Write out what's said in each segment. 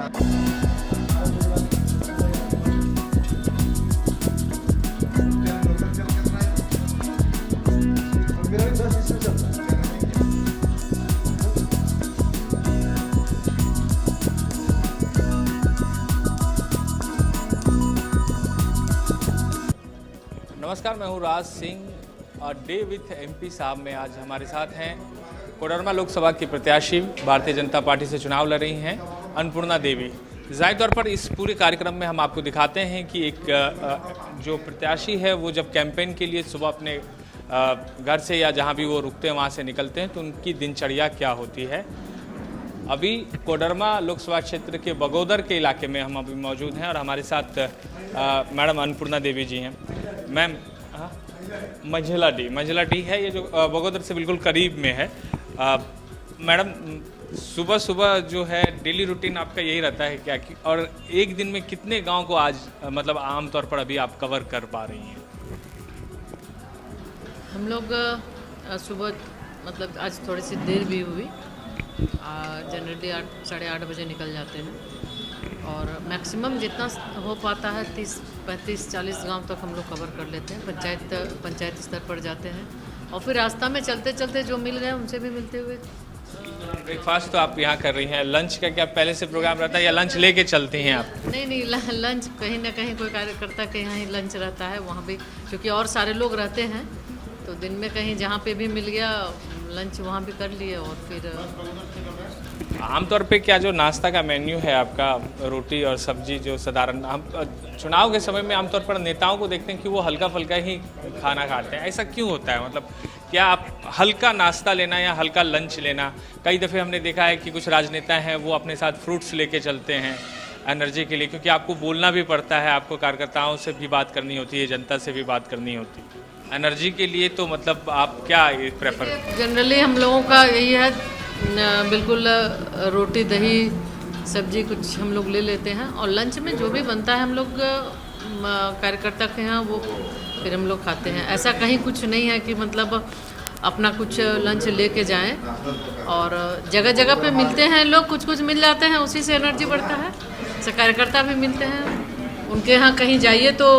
नमस्कार, मैं हूँ राज सिंह और डे विथ एमपी साहब में आज हमारे साथ हैं कोडरमा लोकसभा की प्रत्याशी, भारतीय जनता पार्टी से चुनाव लड़ रही हैं अन्नपूर्णा देवी। ज़ाहिर तौर पर इस पूरे कार्यक्रम में हम आपको दिखाते हैं कि एक जो प्रत्याशी है वो जब कैंपेन के लिए सुबह अपने घर से या जहाँ भी वो रुकते हैं वहाँ से निकलते हैं तो उनकी दिनचर्या क्या होती है। अभी कोडरमा लोकसभा क्षेत्र के बगोदर के इलाके में हम अभी मौजूद हैं और हमारे साथ मैडम अन्नपूर्णा देवी जी हैं। मैम, मंझला डी है ये जो बगोदर से बिल्कुल करीब में है। मैडम, सुबह सुबह जो है डेली रूटीन आपका यही रहता है क्या कि, और एक दिन में कितने गांव को आज मतलब आमतौर पर अभी आप कवर कर पा रही हैं? हम लोग सुबह मतलब आज थोड़ी सी देर भी हुई, जनरली 8-8:30 बजे निकल जाते हैं और मैक्सिमम जितना हो पाता है 30-35-40 गांव तक हम लोग कवर कर लेते हैं। पंचायत स्तर पर जाते हैं और फिर रास्ता में चलते चलते जो मिल गए उनसे भी मिलते हुए। ब्रेकफास्ट तो आप यहाँ कर रही हैं, लंच का क्या पहले से प्रोग्राम रहता है या लंच लेके चलती हैं आप? नहीं, लंच कहीं ना कहीं कोई कार्यकर्ता के यहाँ ही लंच रहता है, वहाँ भी क्योंकि और सारे लोग रहते हैं तो दिन में कहीं जहाँ पे भी मिल गया लंच वहाँ भी कर लिए। और फिर आमतौर पे क्या जो नाश्ता का मेन्यू है आपका, रोटी और सब्जी जो साधारण, हम चुनाव के समय में आमतौर पर नेताओं को देखते हैं कि वो हल्का फुल्का ही खाना खाते हैं, ऐसा क्यों होता है? मतलब क्या आप हल्का नाश्ता लेना या हल्का लंच लेना? कई दफ़े हमने देखा है कि कुछ राजनेता हैं वो अपने साथ फ्रूट्स लेके चलते हैं एनर्जी के लिए, क्योंकि आपको बोलना भी पड़ता है, आपको कार्यकर्ताओं से भी बात करनी होती है, जनता से भी बात करनी होती है एनर्जी के लिए। तो मतलब आप क्या प्रेफर? जनरली हम लोगों का यही है, बिल्कुल रोटी दही सब्जी कुछ हम लोग ले लेते हैं और लंच में जो भी बनता है हम लोग कार्यकर्ता के यहाँ वो फिर हम लोग खाते हैं। ऐसा कहीं कुछ नहीं है कि मतलब अपना कुछ लंच लेके जाएं, और जगह जगह पे मिलते हैं लोग, कुछ मिल जाते हैं, उसी से एनर्जी बढ़ता है। ऐसे कार्यकर्ता भी मिलते हैं, उनके यहाँ कहीं जाइए तो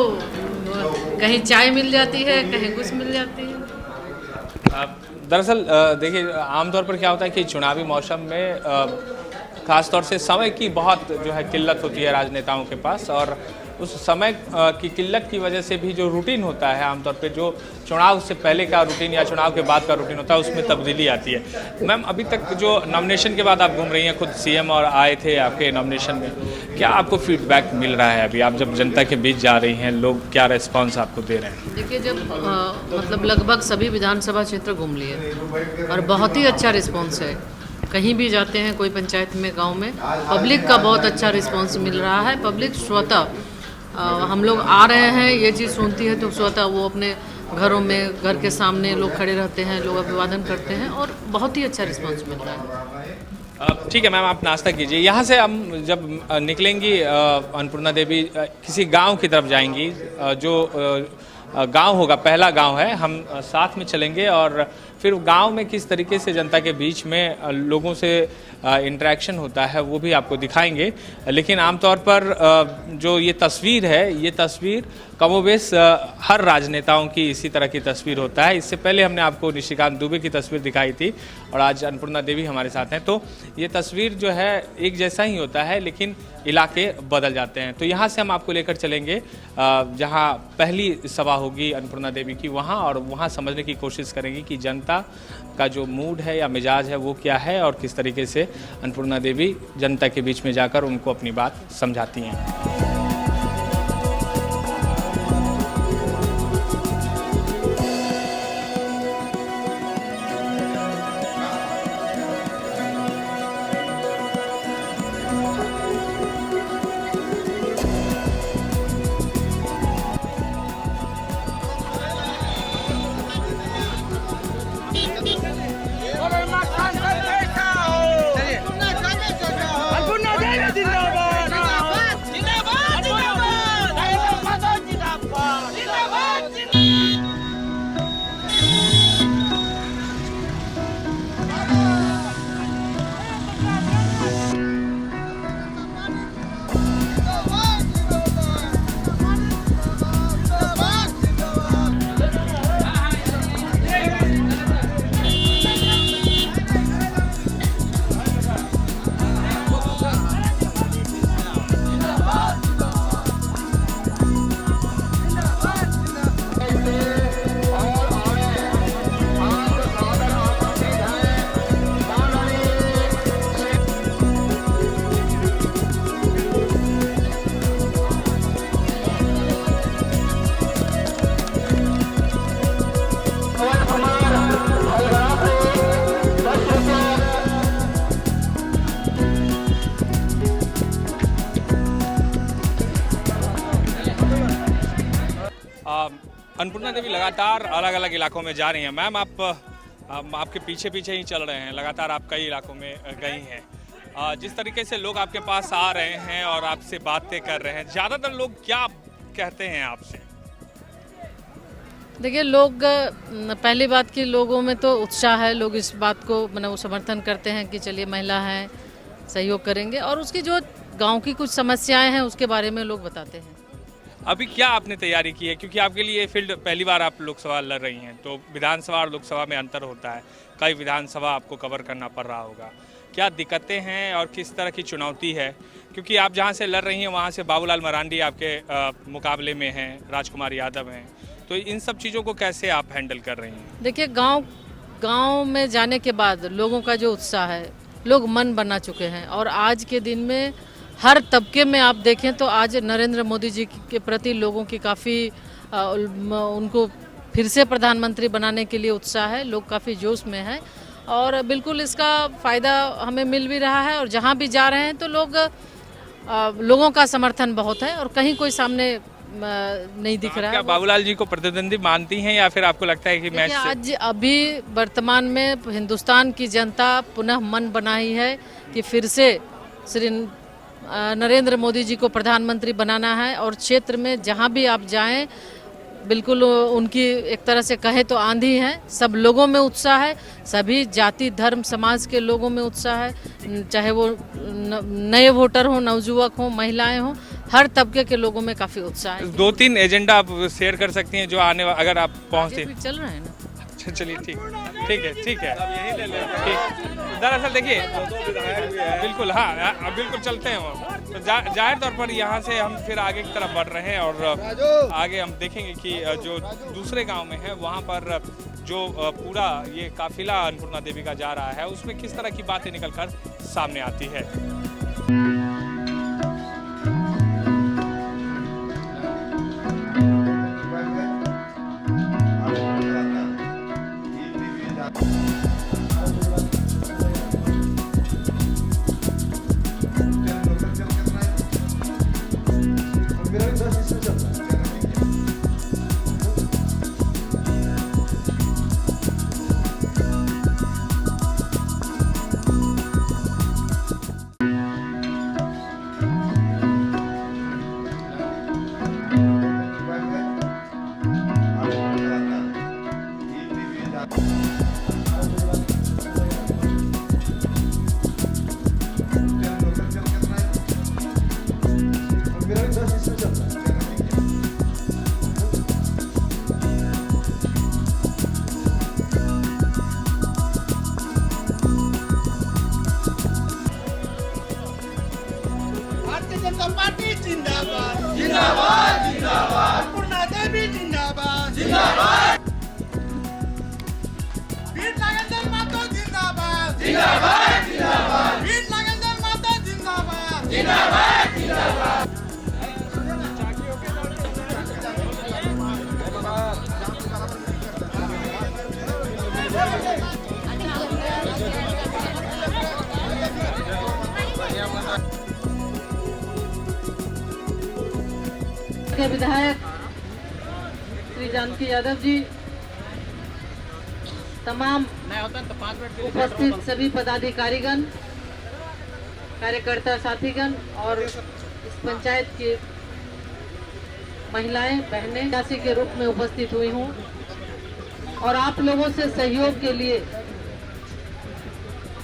कहीं चाय मिल जाती है, कहीं कुछ मिल जाती है। दरअसल देखिए, आमतौर पर क्या होता है कि चुनावी मौसम में ख़ास तौर से समय की बहुत जो है किल्लत होती है राजनेताओं के पास, और उस समय की किल्लत की वजह से भी जो रूटीन होता है आमतौर पे, जो चुनाव से पहले का रूटीन या चुनाव के बाद का रूटीन होता है उसमें तब्दीली आती है। मैम, अभी तक जो नॉमिनेशन के बाद आप घूम रही हैं, खुद सीएम और आए थे आपके नॉमिनेशन में, क्या आपको फीडबैक मिल रहा है अभी आप जब जनता के बीच जा रही हैं? लोग क्या रिस्पॉन्स आपको दे रहे हैं? देखिए, जब मतलब लगभग सभी विधानसभा क्षेत्र घूम लिए और बहुत ही अच्छा रिस्पॉन्स है। कहीं भी जाते हैं, कोई पंचायत में, गांव में, पब्लिक का बहुत अच्छा रिस्पॉन्स मिल रहा है। पब्लिक स्वतः हम लोग आ रहे हैं ये चीज़ सुनती है तो स्वतः वो अपने घरों में, घर के सामने लोग खड़े रहते हैं, लोग अभिवादन करते हैं और बहुत ही अच्छा रिस्पॉन्स मिल रहा है। ठीक है मैम, आप नाश्ता कीजिए। यहाँ से हम जब निकलेंगी अन्नपूर्णा देवी किसी गांव की तरफ जाएंगी, जो गांव होगा, पहला गांव है, हम साथ में चलेंगे और फिर गांव में किस तरीके से जनता के बीच में लोगों से इंटरेक्शन होता है वो भी आपको दिखाएंगे। लेकिन आमतौर पर जो ये तस्वीर है, ये तस्वीर कमोबेश हर राजनेताओं की इसी तरह की तस्वीर होता है। इससे पहले हमने आपको निशिकांत दुबे की तस्वीर दिखाई थी और आज अन्नपूर्णा देवी हमारे साथ हैं, तो ये तस्वीर जो है एक जैसा ही होता है लेकिन इलाके बदल जाते हैं। तो यहाँ से हम आपको लेकर चलेंगे जहाँ पहली सभा होगी अन्नपूर्णा देवी की, वहाँ, और वहाँ समझने की कोशिश करेंगे कि जनता का जो मूड है या मिजाज है वो क्या है और किस तरीके से अन्नपूर्णा देवी जनता के बीच में जाकर उनको अपनी बात समझाती हैं। अन्नपूर्णा देवी लगातार अलग अलग इलाकों में जा रही हैं। मैम आपके पीछे पीछे ही चल रहे हैं, लगातार आप कई इलाकों में गई हैं। जिस तरीके से लोग आपके पास आ रहे हैं और आपसे बातें कर रहे हैं, ज़्यादातर लोग क्या कहते हैं आपसे? देखिए, लोग पहली बात कि लोगों में तो उत्साह है, लोग इस बात को मतलब वो समर्थन करते हैं कि चलिए महिला हैं, सहयोग करेंगे, और उसकी जो गांव की कुछ समस्याएं हैं उसके बारे में लोग बताते हैं। अभी क्या आपने तैयारी की है, क्योंकि आपके लिए ये फील्ड पहली बार आप लोकसभा लड़ रही हैं, तो विधानसभा और लोकसभा में अंतर होता है, कई विधानसभा आपको कवर करना पड़ रहा होगा। क्या दिक्कतें हैं और किस तरह की चुनौती है, क्योंकि आप जहां से लड़ रही हैं वहां से बाबूलाल मरांडी आपके मुकाबले में हैं, राजकुमार यादव हैं, तो इन सब चीज़ों को कैसे आप हैंडल कर रही हैं? देखिए, गांव में जाने के बाद लोगों का जो उत्साह है, लोग मन बना चुके हैं, और आज के दिन में हर तबके में आप देखें तो आज नरेंद्र मोदी जी के प्रति लोगों की काफ़ी उनको फिर से प्रधानमंत्री बनाने के लिए उत्साह है, लोग काफ़ी जोश में हैं, और बिल्कुल इसका फ़ायदा हमें मिल भी रहा है। और जहाँ भी जा रहे हैं तो लोगों का समर्थन बहुत है, और कहीं कोई सामने नहीं दिख रहा है। क्या बाबूलाल जी को प्रतिद्वंदी मानती हैं, या फिर आपको लगता है कि मैं आज अभी वर्तमान में हिंदुस्तान की जनता पुनः मन बनाई है कि फिर से श्री नरेंद्र मोदी जी को प्रधानमंत्री बनाना है, और क्षेत्र में जहां भी आप जाएं बिल्कुल उनकी एक तरह से कहे तो आंधी है, सब लोगों में उत्साह है, सभी जाति धर्म समाज के लोगों में उत्साह है, चाहे वो नए वोटर हो, नवजुवक हो, महिलाएं हो, हर तबके के लोगों में काफ़ी उत्साह है। 2-3 एजेंडा आप शेयर कर सकती हैं जो आने अगर आप पहुँचते चल रहे हैं ना। अच्छा, चलिए ठीक है ठीक है। दरअसल देखिए, बिल्कुल हाँ, बिल्कुल चलते हैं वो। तो जाहिर तौर पर यहाँ से हम फिर आगे की तरफ बढ़ रहे हैं, और आगे हम देखेंगे कि जो दूसरे गांव में है वहाँ पर जो पूरा ये काफिला अन्नपूर्णा देवी का जा रहा है, उसमें किस तरह की बातें निकल कर सामने आती है। जनता पार्टी जिंदाबाद जिंदाबाद जिंदाबाद, अन्नपूर्णा देवी जिंदाबाद जिंदाबाद, वीर नागेंद्र माता जिंदाबाद जिंदाबाद जिंदाबाद, वीर नागेंद्र माता जिंदाबाद जिंदाबाद जिंदाबाद। के विधायक श्री जानकी यादव जी, तमाम उपस्थित सभी पदाधिकारीगण, कार्यकर्ता साथीगण और इस पंचायत की महिलाएं बहनें दासी के रूप में उपस्थित हुई हूँ, और आप लोगों से सहयोग के लिए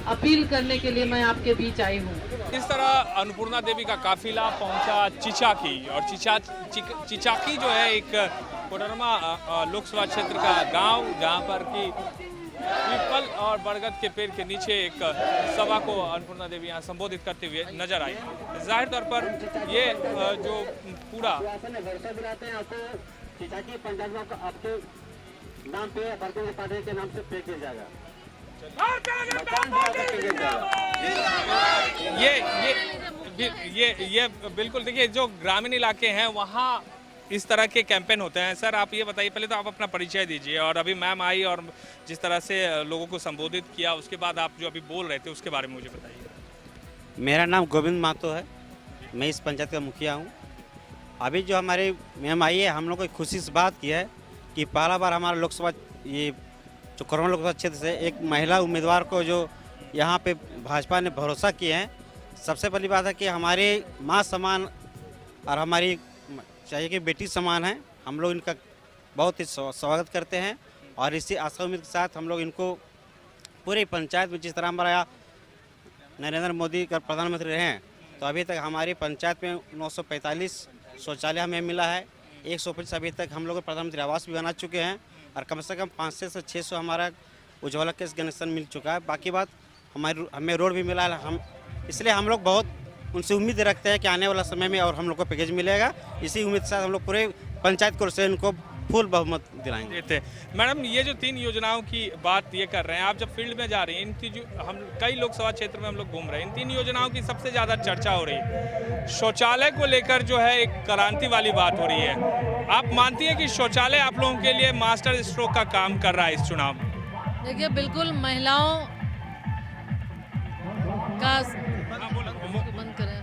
अपील करने के लिए मैं आपके बीच आई हूँ। इस तरह अन्नपूर्णा देवी का काफिला पहुंचा चिचाकी, और चिचाकी जो है एक कोडरमा लोकसभा क्षेत्र का गांव, जहां पर कि पीपल और बरगद के पेड़ के नीचे एक सभा को अन्नपूर्णा देवी यहाँ संबोधित करते हुए नजर आई। जाहिर तौर पर ये जो पूरा चिचाकी पंचायत को आपके नाम पे बरगद पार्टी के नाम से पे किया जाएगा। ये बिल्कुल देखिए, जो ग्रामीण इलाके हैं वहाँ इस तरह के कैंपेन होते हैं। सर आप ये बताइए, पहले तो आप अपना परिचय दीजिए, और अभी मैम आई और जिस तरह से लोगों को संबोधित किया, उसके बाद आप जो अभी बोल रहे थे उसके बारे में मुझे बताइए। मेरा नाम गोविंद महतो है, मैं इस पंचायत का मुखिया हूँ। अभी जो हमारे मैम आई है, हम लोग को खुशी से बात की है कि पहला बार हमारा लोकसभा ये जो कोरबा लोकसभा क्षेत्र से एक महिला उम्मीदवार को जो यहाँ पे भाजपा ने भरोसा किए हैं। सबसे पहली बात है कि हमारे माँ समान और हमारी चाहिए कि बेटी समान है। हम लोग इनका बहुत ही स्वागत करते हैं और इसी आशा उम्मीद के साथ हम लोग इनको पूरे पंचायत में, जिस तरह हमारा नरेंद्र मोदी का प्रधानमंत्री रहे हैं, तो अभी तक हमारी पंचायत में 945 शौचालय हमें मिला है। 125 अभी तक हम लोग प्रधानमंत्री आवास भी बना चुके हैं और कम से कम 500 से 600 हमारा उज्ज्वला गैस कनेक्शन मिल चुका है। बाकी बात हमें रोड भी मिला है। इसलिए हम लोग बहुत उनसे उम्मीद रखते हैं कि आने वाला समय में और हम लोग को पैकेज मिलेगा। इसी उम्मीद के साथ हम लोग पूरे पंचायत को से उनको फुल बहुमत दिलाएंगे। थे मैडम, ये जो 3 योजनाओं की बात ये कर रहे हैं, आप जब फील्ड में जा रही हैं, इनकी जो हम कई लोकसभा क्षेत्र में हम लोग घूम रहे हैं, इन 3 योजनाओं की सबसे ज़्यादा चर्चा हो रही है। शौचालय को लेकर जो है एक क्रांति वाली बात हो रही है। आप मानती हैं कि शौचालय आप लोगों के लिए मास्टर स्ट्रोक का काम कर रहा है इस चुनाव में? देखिए, बिल्कुल महिलाओं का बंद करें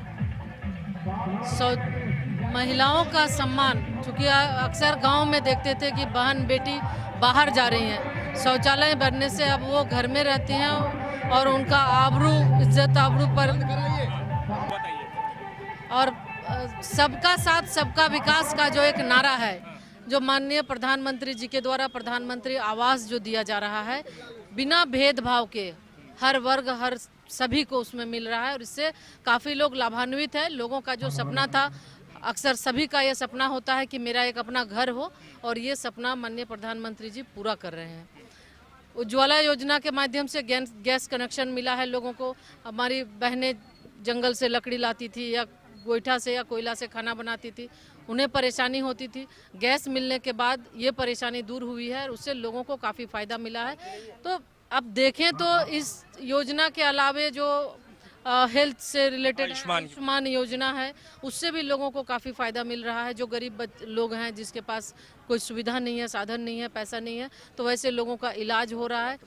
महिलाओं का सम्मान, क्योंकि अक्सर गांव में देखते थे कि बहन बेटी बाहर जा रही हैं, शौचालय बनने से अब वो घर में रहती हैं और उनका आबरू, इज्जत आबरू पर, और सबका साथ सबका विकास का जो एक नारा है, जो माननीय प्रधानमंत्री जी के द्वारा प्रधानमंत्री आवास जो दिया जा रहा है, बिना भेदभाव के हर वर्ग हर सभी को उसमें मिल रहा है और इससे काफ़ी लोग लाभान्वित है। लोगों का जो सपना था, अक्सर सभी का ये सपना होता है कि मेरा एक अपना घर हो, और ये सपना माननीय प्रधानमंत्री जी पूरा कर रहे हैं। उज्ज्वला योजना के माध्यम से गैस कनेक्शन मिला है लोगों को। हमारी बहनें जंगल से लकड़ी लाती थी या गोईठा से या कोयला से खाना बनाती थी, उन्हें परेशानी होती थी। गैस मिलने के बाद ये परेशानी दूर हुई है और उससे लोगों को काफ़ी फ़ायदा मिला है। तो अब देखें तो इस योजना के अलावे जो हेल्थ से रिलेटेड आयुष्मान योजना है, उससे भी लोगों को काफ़ी फ़ायदा मिल रहा है। जो गरीब लोग हैं, जिसके पास कोई सुविधा नहीं है, साधन नहीं है, पैसा नहीं है, तो वैसे लोगों का इलाज हो रहा है।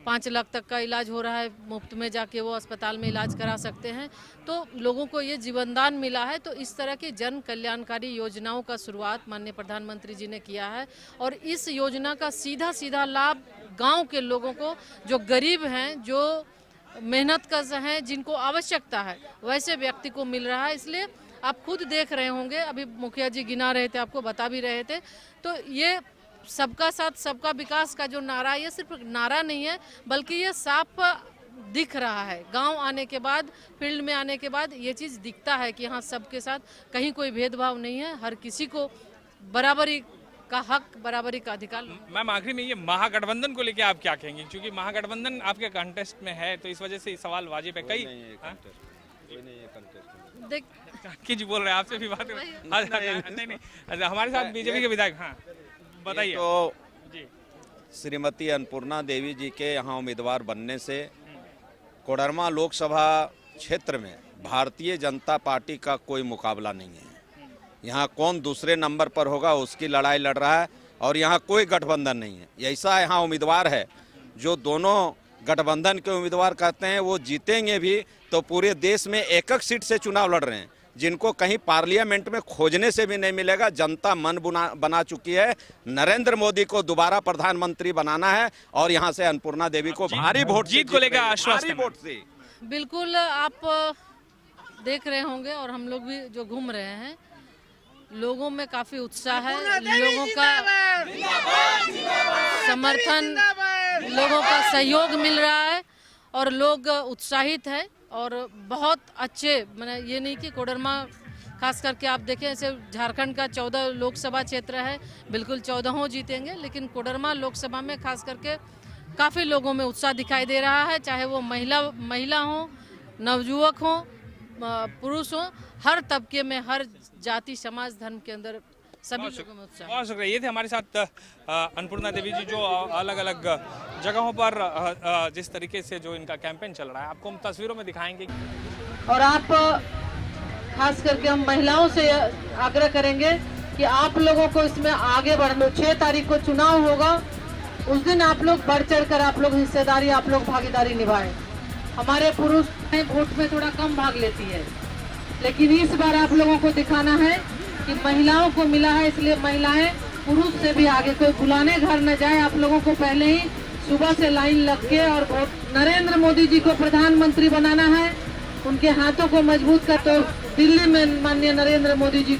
5 लाख तक का इलाज हो रहा है, मुफ्त में जाके वो अस्पताल में इलाज करा सकते हैं। तो लोगों को ये जीवनदान मिला है। तो इस तरह की जन कल्याणकारी योजनाओं का शुरुआत माननीय प्रधानमंत्री जी ने किया है और इस योजना का सीधा सीधा लाभ गांव के लोगों को, जो गरीब हैं, जो मेहनत कश हैं, जिनको आवश्यकता है, वैसे व्यक्ति को मिल रहा है। इसलिए आप खुद देख रहे होंगे, अभी मुखिया जी गिना रहे थे, आपको बता भी रहे थे, तो ये सबका साथ सबका विकास का जो नारा, ये सिर्फ नारा नहीं है, बल्कि ये साफ दिख रहा है। गांव आने के बाद, फील्ड में आने के बाद ये चीज़ दिखता है कि हाँ, सबके साथ कहीं कोई भेदभाव नहीं है, हर किसी को बराबरी का हक, बराबरी का अधिकार। मैम, आखिरी में ये महागठबंधन को लेके आप क्या कहेंगे? क्योंकि महागठबंधन आपके कंटेस्ट में है, तो इस वजह से सवाल वाजिब है। कई देख जी बोल रहे हैं, आपसे भी बात नहीं, अच्छा, हमारे साथ बीजेपी के विधायक, हाँ बताइए। तो जी, श्रीमती अन्नपूर्णा देवी जी के यहाँ उम्मीदवार बनने से कोडरमा लोकसभा क्षेत्र में भारतीय जनता पार्टी का कोई मुकाबला नहीं है। यहाँ कौन दूसरे नंबर पर होगा, उसकी लड़ाई लड़ रहा है और यहाँ कोई गठबंधन नहीं है। ऐसा यहाँ उम्मीदवार है जो दोनों गठबंधन के उम्मीदवार कहते हैं वो जीतेंगे भी, तो पूरे देश में एक सीट से चुनाव लड़ रहे हैं, जिनको कहीं पार्लियामेंट में खोजने से भी नहीं मिलेगा। जनता मन बना चुकी है, नरेंद्र मोदी को दोबारा प्रधानमंत्री बनाना है और यहाँ से अन्नपूर्णा देवी को भारी वोट जीत को लेकर आश्वस्त वोट से। बिल्कुल, आप देख रहे होंगे और हम लोग भी जो घूम रहे हैं, लोगों में काफी उत्साह है, लोगों का समर्थन, लोगों का सहयोग मिल रहा है और लोग उत्साहित है और बहुत अच्छे, मैंने ये नहीं कि कोडरमा, खास करके आप देखें, ऐसे झारखंड का 14 लोकसभा क्षेत्र है, बिल्कुल 14 जीतेंगे, लेकिन कोडरमा लोकसभा में खास करके काफ़ी लोगों में उत्साह दिखाई दे रहा है, चाहे वो महिला हो, नवयुवक हो, पुरुष हो, हर तबके में, हर जाति समाज धर्म के अंदर सभी लोगों में उत्साह। बहुत शुक्रिया। ये थे हमारे साथ अन्नपूर्णा देवी जी, जो अलग अलग जगहों पर जिस तरीके से जो इनका कैंपेन चल रहा है, आपको हम तस्वीरों में दिखाएंगे। और आप खास करके हम महिलाओं से आग्रह करेंगे कि आप लोगों को इसमें आगे बढ़ना। 6 तारीख को चुनाव होगा, उस दिन आप लोग बढ़ चढ़ कर आप लोग हिस्सेदारी, आप लोग भागीदारी निभाएं। हमारे पुरुष वोट में थोड़ा कम भाग लेती है, लेकिन इस बार आप लोगों को दिखाना है कि महिलाओं को मिला है, इसलिए महिलाएं पुरुष से भी आगे, कोई बुलाने घर न जाए। आप लोगों को पहले ही सुबह से लाइन लग के और वोट नरेंद्र मोदी जी को प्रधानमंत्री बनाना है, उनके हाथों को मजबूत कर, तो दिल्ली में माननीय नरेंद्र मोदी जी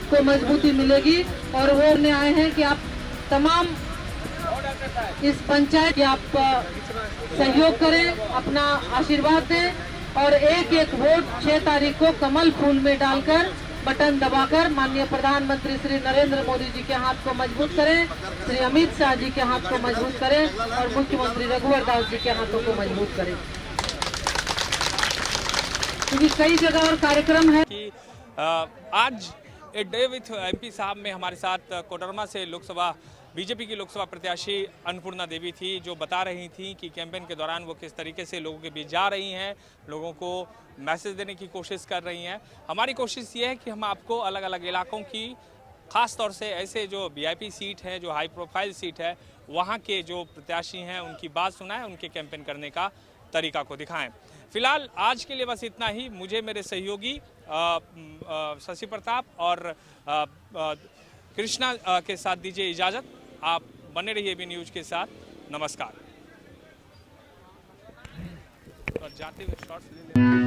को मजबूती मिलेगी। और वो ने आए हैं कि आप तमाम इस पंचायत की आप सहयोग करें, अपना आशीर्वाद दें और एक एक वोट 6 तारीख को कमल फूल में डालकर बटन दबाकर माननीय प्रधानमंत्री श्री नरेंद्र मोदी जी के हाथ को मजबूत करें, श्री अमित शाह जी के हाथ को मजबूत करें और मुख्यमंत्री रघुवर दास जी के हाथों को मजबूत करें, क्योंकि कई जगह और कार्यक्रम है कि आज ए डे विथ एमपी साहब में हमारे साथ कोडरमा से लोकसभा बीजेपी की लोकसभा प्रत्याशी अन्नपूर्णा देवी थी, जो बता रही थी कि कैंपेन के दौरान वो किस तरीके से लोगों के बीच जा रही हैं, लोगों को मैसेज देने की कोशिश कर रही हैं। हमारी कोशिश ये है कि हम आपको अलग अलग इलाकों की, ख़ास तौर से ऐसे जो वीआईपी सीट है, जो हाई प्रोफाइल सीट है, वहाँ के जो प्रत्याशी हैं उनकी बात सुनाएं, उनके कैंपेन करने का तरीका को दिखाएं। फिलहाल आज के लिए बस इतना ही। मुझे मेरे सहयोगी शशि प्रताप और कृष्णा के साथ दीजिए इजाज़त। आप बने रहिए बी न्यूज़ के साथ। नमस्कार। और जाते हुए शॉर्ट्स ले लें।